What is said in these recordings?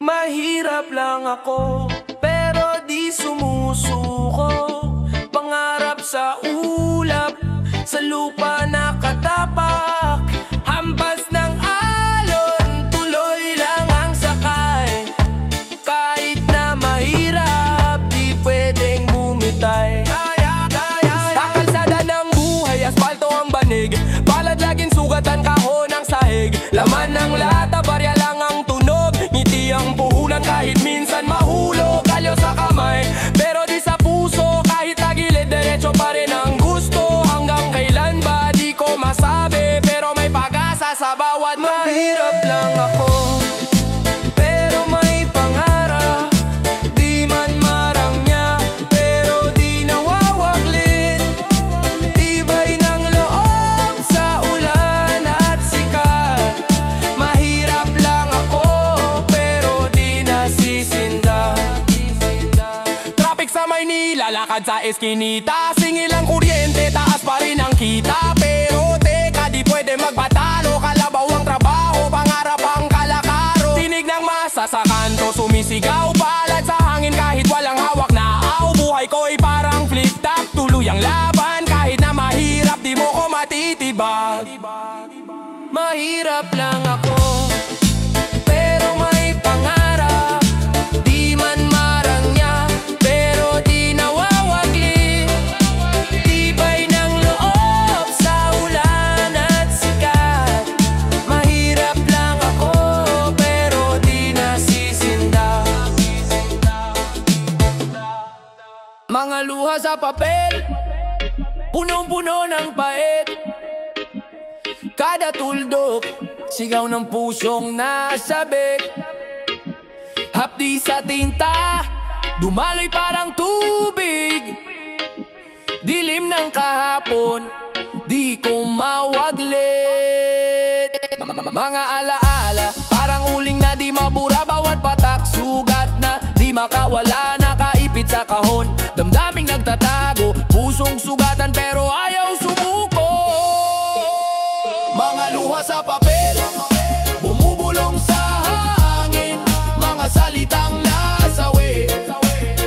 Mahirap lang ako, pero di sumusuko. Pangarap sa ulap, sa lupa nakatapak. Hampas ng alon, tuloy lang ang sakay. Kahit na mahirap, di pwedeng bumitay. Sa kalsada ng buhay, asfalto ang banig. Palad laging sugatan, kahon ang sahig. Laman ng lata, barya lang ang tunog. Ngiti ang puhunan kahit minsan mahulog. Kalyo sa kamay, pero di sa puso. Kahit tagilid, derecho pa rin ang gusto. Hanggang kailan ba di ko masabi, pero may pag-asa sa bawat mahirap lang ako, pero may pangarap. Di man marangya, pero di nawawaglit. Tibay ng loob sa ulan at sikat. Mahirap lang ako, pero di nasisinda. Traffic sa Maynila, lakad sa eskinita. Singil ang kuryente, taas pa rin ang kita. Pero teka, di pwede magpatalo. Kalabaw ang trabaho, pangarap ang kalakaro. Tinig ng masa sa kanto, sumisigaw. Palad sa hangin kahit walang hawak na aw. Buhay ko'y parang flip-top, tuloy ang laban. Kahit na mahirap, di mo ko matitibag. Mahirap lang ako, pero may pangarap. Di man marangya, pero di nawawaglit. Tibay ng loob sa ulan at sikat. Mahirap lang ako, pero di nasisinda. Mga luha sa papel, punong-puno ng pait. Kada tuldok, sigaw ng pusong nasabik. Hapdi sa tinta, dumaloy parang tubig. Dilim ng kahapon, di ko mawaglit. Mga alaala, parang uling na di mabura. Bawat patak, sugat na di makawala. Nakaipit sa kahon, damdaming nagtatago. Pusong sugatan pero ayaw sumuko. Mga luha sa papel, bumubulong sa hangin. Mga salitang nasawi,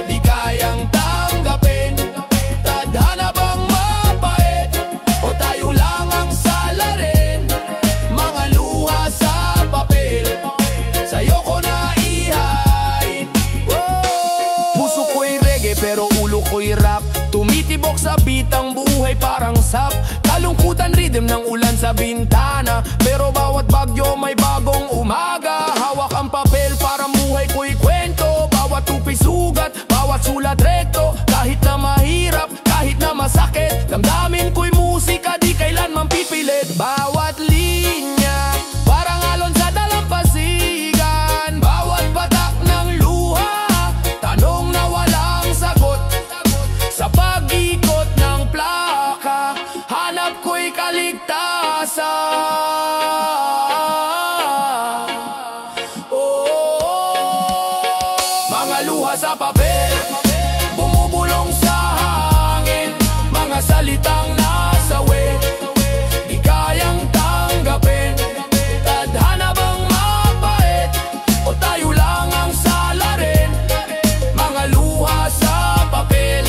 di kayang tanggapin. Tadhana bang mapait, o tayo lang ang salarin? Mga luha sa papel, sa'yo ko na ihain. Puso ko'y reggae pero ulo ko'y rap. Tumitibok sa beat ang buhay parang sap. Kalungkutan rhythm ng ulan sa bintana, pero bawat bagyo may bagong umaga. Hawak ang papel para buhay ko'y kwento. Bawat tupi sugat, bawat sulat rekto. Kahit na mahirap, kahit na masakit, damdamin ko'y musika, di kailanman pipilit. Bawat linya, parang alon sa dalampasigan. Bawat patak ng luha, tanong na walang sagot. Sa pag-ikot ng plaka, hanap ko'y kaligtasan. Mga luha sa papel, bumubulong sa hangin. Mga salitang nasawi, di kayang tanggapin. Tadhana bang mapait, o tayo lang ang salarin? Mga luha sa papel,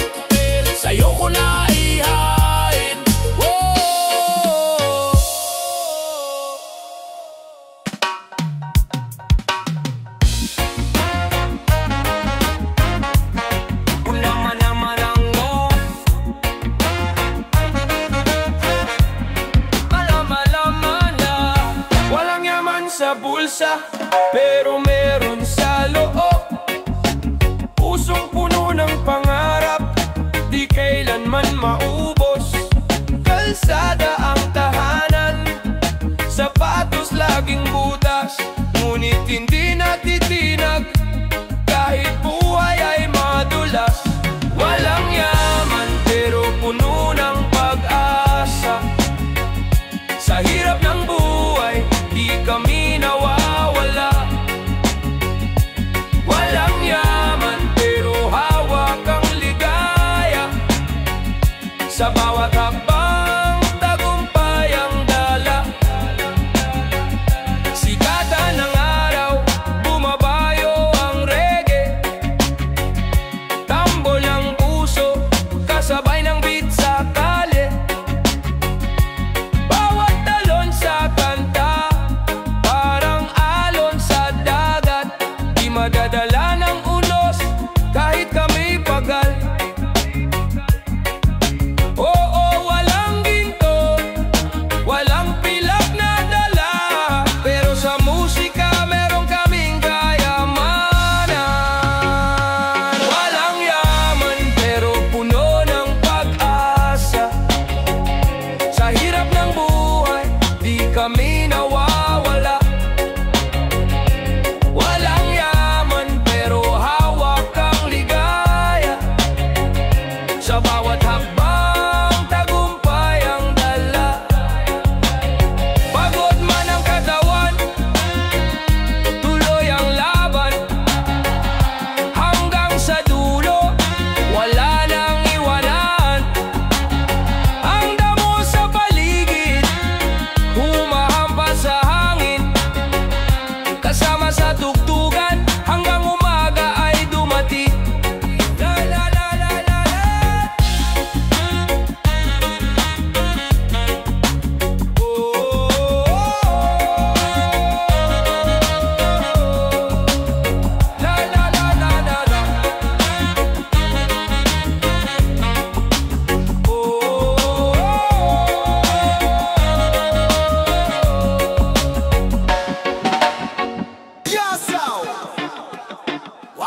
sa'yo ko na ihain. Walang yaman sa bulsa, pero meron sa loob. Pusong puno ng pangarap, di kailanman maubos. Kalsada ang tahanan, sapatos laging butas. Ngunit hindi natitinag, kahit buhay ay madulas. Walang yaman pero puno ng pag-asa. Sa hirap ng buhay, di kami nawawala. Walang yaman pero hawak ang ligaya. Sa bawat hakbang, tagumpay ang dala. Sikatan ng araw, bumabayo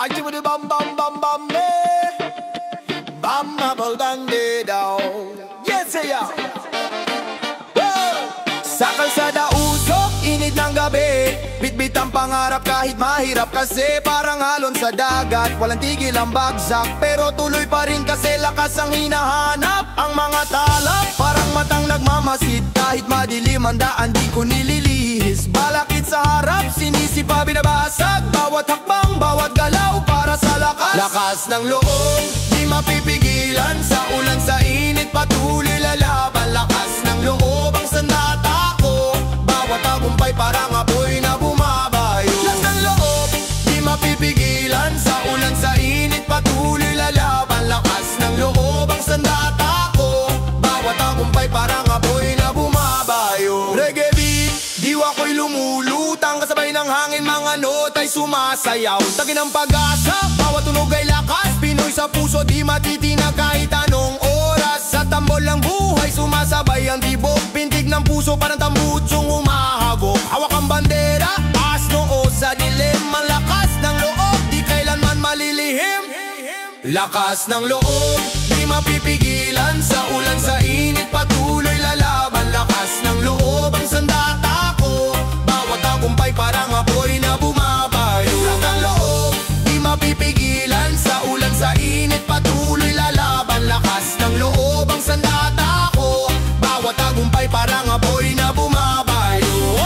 Party with the bam bam bam bam bam bubble band down. Yes, yeah. Sa kalsada usok, init ng gabi. Bitbit ang pangarap kahit mahirap. Kasi parang alon sa dagat, walang tigil ang bagsak. Pero tuloy pa rin kasi lakas ang hinahanap. Ang mga talap, parang matang nagmamasid. Kahit madilim ang daan, di ko nililihis. Balakid sa harap, sinisipa binabasag. Bawat hakbang, bawat galaw para sa lakas. Lakas ng loob, di mapipigilan. Sa ulan, sa init, patuloy lalaban. Lakas ng loob ang sandata ko. Bawat tagumpay parang apoy na bumabayo. Lakas ng loob, di mapipigilan. Sa ulan, sa init, patuloy lalaban. Lakas ng loob ang sandata ko. Bawat tagumpay parang apoy na bumabayo. Reggae beat, diwa ko'y lumulutang. Kasabay ng hangin, mga nota'y sumasayaw. Tagin ang pag-asa, bawat tunog ay lakas. Pinoy sa puso, di matitinag kahit anong oras. Sa tambol ng buhay, sumasabay ang tibok. Pintig ng puso, parang tambutsong umahagok. Hawak ang bandera, taas noo sa dilim. Ang lakas ng loob, di kailanman malilihim. Lakas ng loob, di mapipigilan. Sa ulan, sa init, patuloy lalaban. Lakas ng loob ang sandata ko. Bawat tagumpay parang apoy na bumabayo. Lakas ng loob, di mapipigilan. Sa ulan, sa init, patuloy lalaban. Lakas ng loob ang sandata ko. Bawat tagumpay parang apoy na bumabayo.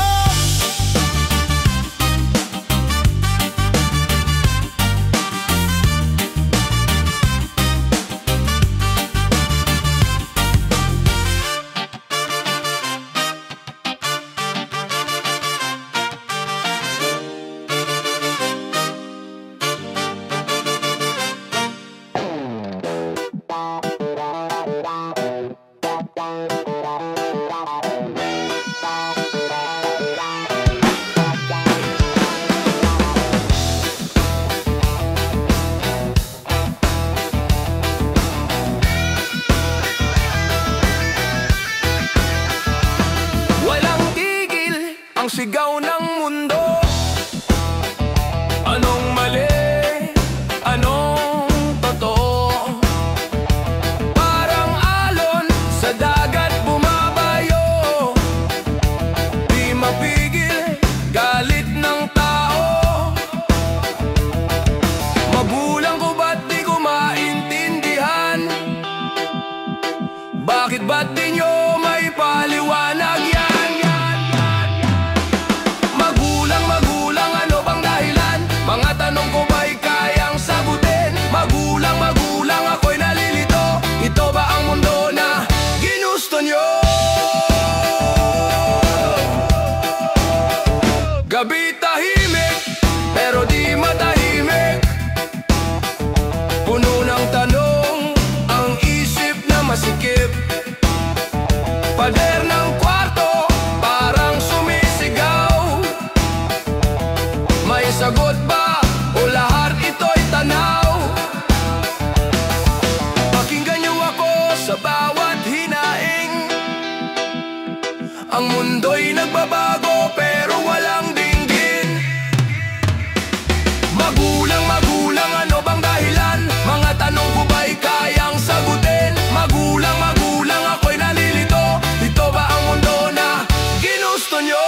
Ang sigaw ng mundo. Anong mali? Anong totoo? Parang alon sa dagat bumabayo. Di mapigil galit ng tao. Magulang ko ba't di ko maintindihan? Bakit ba't di nyo may paliwanag yan? Mga tanong ko ba'y kayang sagutin? Magulang, ako'y nalilito. Ito ba ang mundo na ginusto nyo? Gabi tahimik, pero di matahimik. Puno ng tanong, ang isip na masikip. Pader ng kwarto, parang sumisigaw. May sagot ba o lahat ito'y tanaw? Pakinggan niyo ako sa bawat hinaing. Ang mundo'y nagbabago pero walang dinggin. Magulang, ano bang dahilan? Mga tanong ko ba'y kayang sagutin? Magulang, ako'y nalilito. Ito ba ang mundo na ginusto nyo?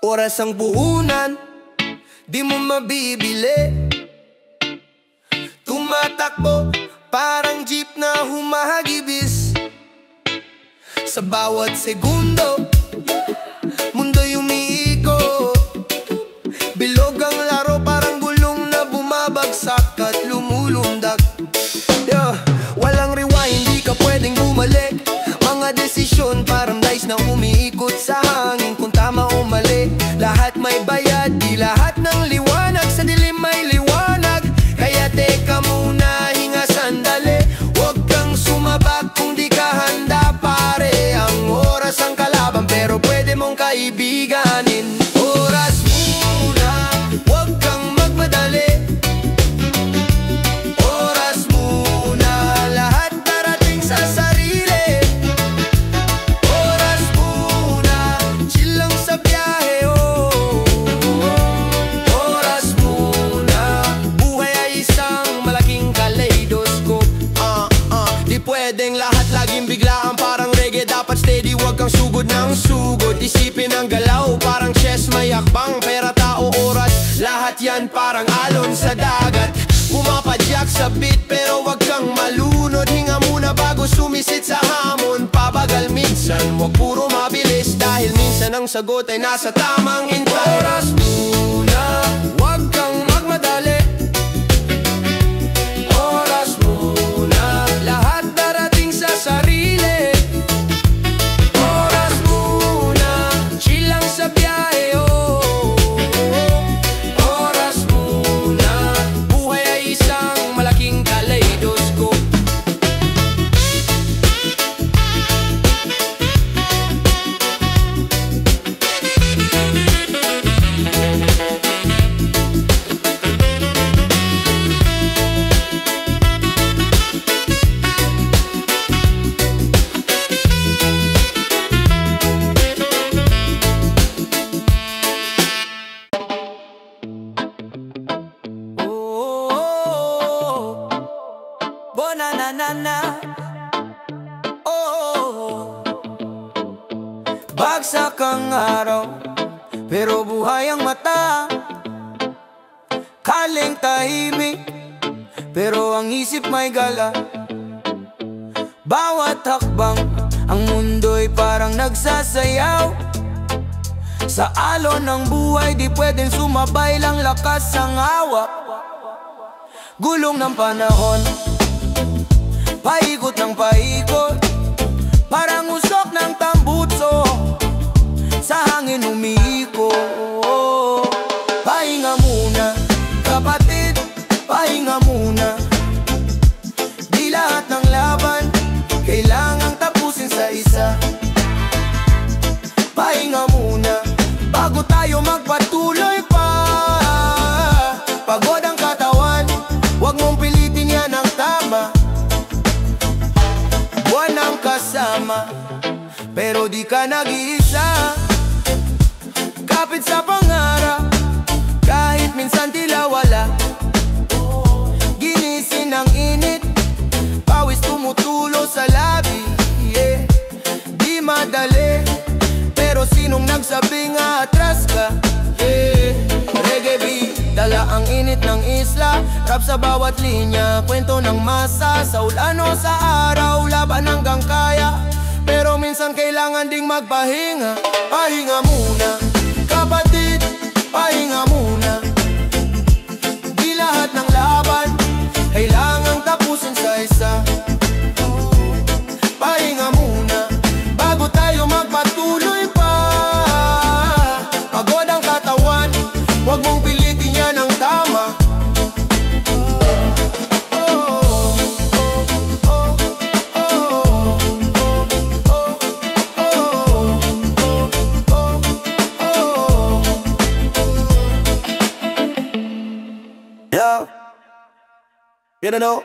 Oras ang puhunan, di mo mabibili. Tumatakbo, parang jeep na humahagibis. Sa bawat segundo, mundo'y umiikot. Bilog ang laro, parang gulong na bumabagsak at lumulundag. Walang rewind, di ka pwedeng bumalik. Mga desisyon kang sugod ng sugod. Isipin ang galaw, parang chess may hakbang. Pera, tao, oras, lahat yan parang alon sa dagat. Pumapadyak sa beat pero wag kang malunod. Hinga muna bago sumisit sa hamon. Pabagal minsan, wag puro mabilis, dahil minsan ang sagot ay nasa tamang hintay. Oras muna, wag kang magmadali. Oras muna, lahat darating sa sarili. Oras muna, chill lang sa biyahe, oh. Oras muna, buhay ay isang malaking kaleidoscope. Bonanana, oh, bagsak ang araw, pero buhay ang mata. Kaling tahimik, pero ang isip may gala. Bawat hakbang, ang mundo'y parang nagsasayaw. Sa alon ng buhay, di pwedeng sumabay lang, lakas ang hawak. Gulong ng panahon, paikot ng paikot, parang usok ng tambutso, sa hangin umiikot. Pahinga muna, kapatid, pahinga muna. Di lahat ng laban kailangang tapusin sa isa. Pahinga muna, bago tayo magpatuloy pa. Pagod ang katawan, wag mong pilitin, yan ang tama. Buwan ang kasama, pero di ka nag-iisa. Kapit sa pangarap, kahit minsan tila wala. Ginising ng init, pawis tumutulo sa labi, yeah. Di madali, pero sinong nagsabing atras ka, yeah. Reggae beat, dala ang init ng isla. Rap sa bawat linya, kwento ng masa. Sa ulan o sa araw, laban hanggang kaya. Pero minsan kailangan ding magpahinga. Pahinga muna, kapatid, pahinga muna. Di lahat ng laban kailangang tapusin sa isa. Pahinga muna, bago tayo magpatuloy pa. Pagod ang katawan, wag mong pilitin, yan ang tama. Yeah, you don't know.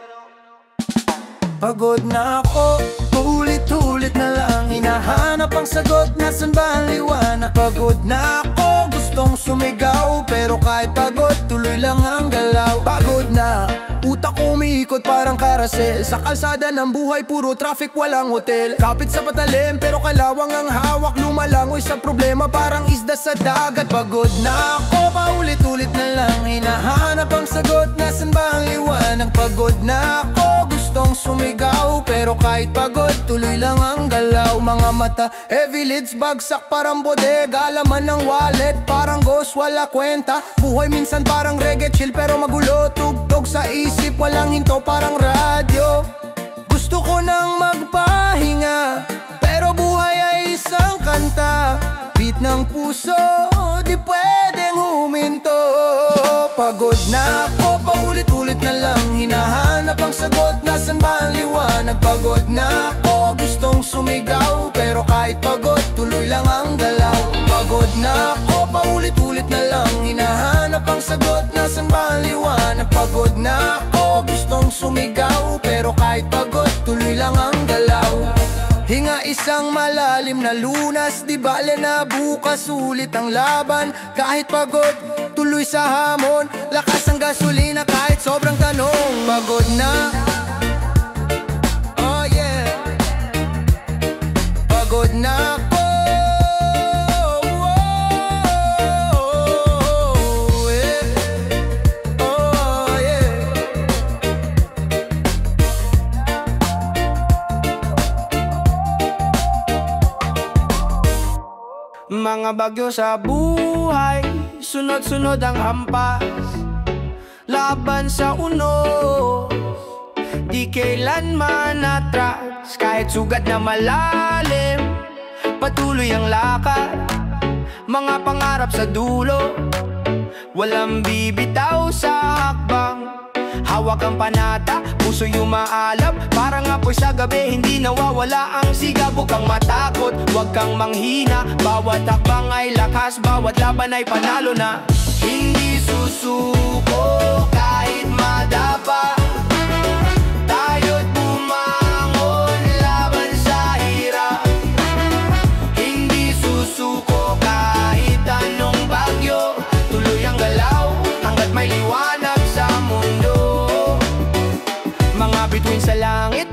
Pagod na ako, ulit-ulit na lang hinahanap ang sagot, nasan ba ang liwanag? Pagod na ako, gustong sumigaw, pero kahit pagod, tuloy lang ang galaw. Pagod na, utak ko umiikot parang karasel. Sa kalsada ng buhay, puro traffic, walang hotel. Kapit sa patalim, pero kalawang ang hawak. Lumalangoy sa problema, parang isda sa dagat. Pagod na ako, paulit-ulit na lang hinahanap ang sagot, nasan ba ang liwanag? Pagod na ako, gustong sumigaw, pero kahit pagod, tuloy lang ang galaw. Mga mata, heavy lids, bagsak parang bodega. Laman ng wallet, parang ghost, wala kwenta. Buhay minsan parang reggae, chill pero magulo. Tugtog sa isip, walang hinto, parang radyo. Gusto ko nang magpahinga, pero buhay ay isang kanta. Beat ng puso, di pwedeng huminto. Pagod na ako, paulit-ulit na lang hinahanap ang sagot, nasan ba ang liwanag? Pagod na ako, gustong sumigaw, pero kahit pagod, tuloy lang ang galaw. Pagod na ako, paulit-ulit na lang hinahanap ang sagot, nasan ba ang liwanag? Pagod na ako, gustong sumigaw, pero kahit pagod, tuloy lang ang galaw. Hinga isang malalim na lunas, di bale na bukas ulit ang laban. Kahit pagod, tuloy sa hamon, lakas ang gasolina kahit sobrang tanong. Pagod na, oh yeah. Pagod na ako, Mga bagyo sa buhay, sunod-sunod ang hampas. Laban sa unos, di kailanman atras. Kahit sugat na malalim, patuloy ang lakad. Mga pangarap sa dulo, walang bibitaw sa hakbang. Hawak ang panata, puso'y umaalab. Parang apoy sa gabi, hindi nawawala ang sigab. Huwag kang matakot, huwag kang manghina. Bawat hakbang ay lakas, bawat laban ay panalo na. Hindi susuko kahit madapa. Tayo't bumangon laban sa hirap. Hindi susuko kahit anong bagyo. Tuloy ang galaw hanggat may liwanag sa mundo. Mga bituin sa langit,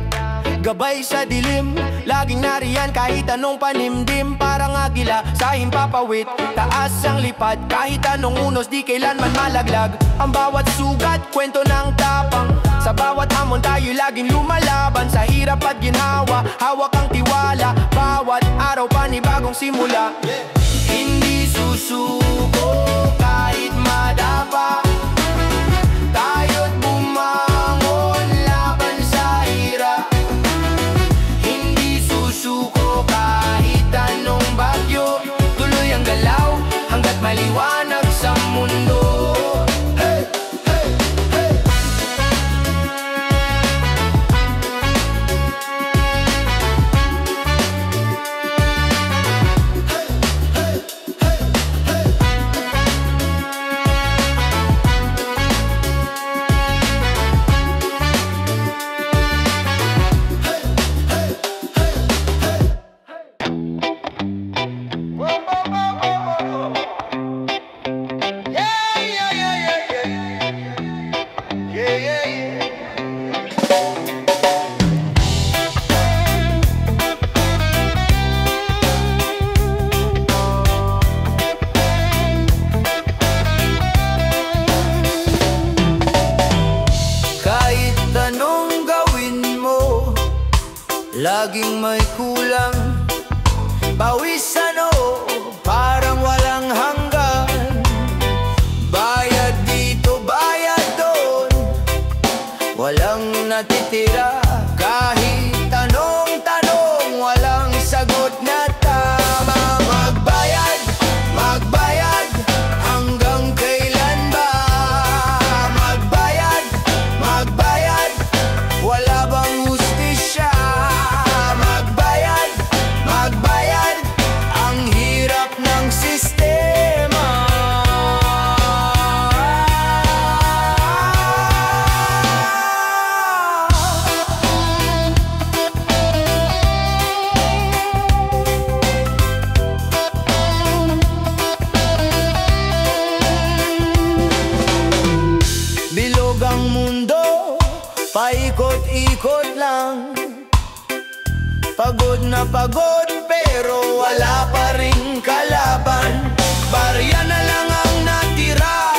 gabay sa dilim. Laging nariyan kahit anong panimdim. Parang agila sa himpapawid, taas ang lipad. Kahit anong unos, di kailanman malaglag. Ang bawat sugat, kwento ng tapang. Sa bawat hamon tayo laging lumalaban. Sa hirap at ginhawa, hawak ang tiwala. Bawat araw panibagong simula. Hindi susuko kahit madapa. Tayo't bumangon laban sa hirap. Hindi susuko kahit anong bagyo. Tuloy ang galaw hanggat maliwanag sa mundo. Hey, hey, hey. Laging may kulang, pawisan o parang walang hanggan. Bayad dito, bayad doon, walang natitira. Kahit anong tanong, walang sagot na tama. Magbayad, magbayad, hanggang kailan ba? Magbayad, magbayad, wala bang hustisya? Magbayad, ang hirap ng sistema. Bilog ang mundo, paikot-ikot lang. Pagod na pagod pero wala pa ring kalaban. Barya na lang ang natira,